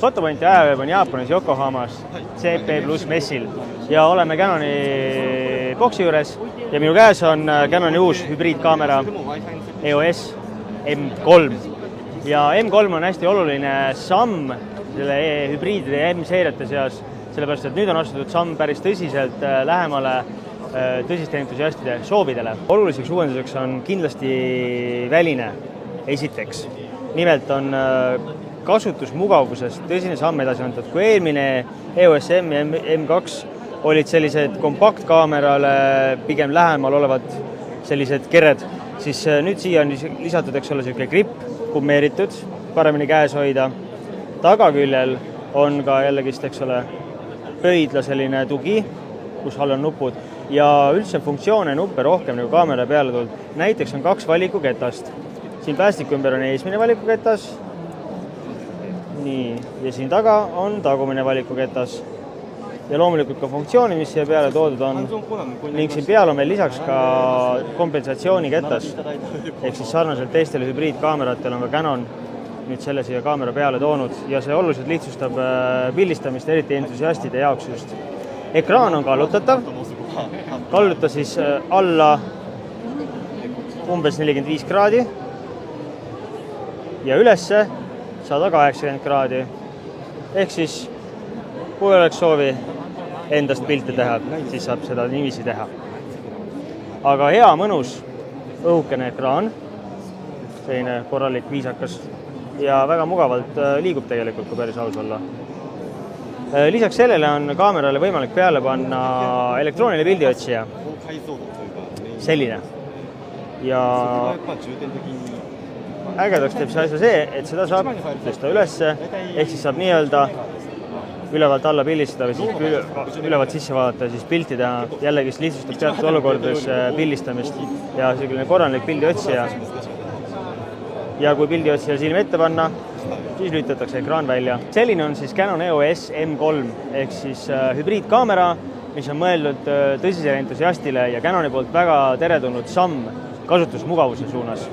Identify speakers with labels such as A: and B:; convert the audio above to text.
A: Fotopointi ajaveeb on Jaapanis Yokohamas CP Plus messil ja oleme Canoni boksi juures ja minu käes on Canoni uus hübriidkaamera EOS M3 ja M3 on hästi oluline samm selle hübriidide ja M-seeriate seas, sellepärast et nüüd on astutud samm päris tõsiselt lähemale tõsiste entusiastide soovidele. Oluliseks uuenduseks on kindlasti väline esiteks. Nimelt on kasutusmugavusest tõsine samm edasi antud. Kui eelmine EOS M ja M2 olid sellised kompaktkaamerale pigem lähemal olevad sellised kered, siis nüüd siia on lisatud, eks ole, selline gripp kummeeritud, paremini käes hoida. Tagaküljel on ka jällegist, eks ole, pöidla selline tugi, kus all on nupud ja üldse funktsioone nuppe rohkem nagu kaamera peale tulnud. Näiteks on 2 valikuketast. Siin päästiku ümber on eesmine valikuketas. Nii, ja siin taga on tagumine valikuketas. Ja loomulikult ka funktsiooni, mis siia peale toodud on. Ning siin peal on meil lisaks ka kompensatsioonikettas. Ehk siis sarnaselt teistele hübriidkaameratel on ka Canon nüüd selle siia kaamera peale toonud ja see oluliselt lihtsustab pildistamist, eriti entusiastide jaoks just. Ekraan on kallutatav. Kalluta siis alla umbes 45 kraadi ja ülesse 180 kraadi. Ehk siis, kui oleks soovi endast pilte teha, siis saab seda niiviisi teha. Aga hea, mõnus, õhukene ekraan, selline korralik viisakas ja väga mugavalt liigub tegelikult, kui päris aus olla. Lisaks sellele on kaamerale võimalik peale panna elektrooniline pildiotsija. Selline. Ja ägedaks teeb see asja see, et seda saab tõsta ülesse, ehk siis saab nii-öelda ülevalt alla pildistada või siis ülevalt sisse vaadata ja siis pilti teha. Jällegi lihtsustab teatud olukordades pildistamist ja selline korralik pildiotsija. Ja kui pildiotsija silm ette panna, siis lülitatakse ekraan välja. Selline on siis Canon EOS M3 ehk siis hübriidkaamera, mis on mõeldud tõsisele entusiastile ja Canoni poolt väga teretulnud samm kasutusmugavuse suunas.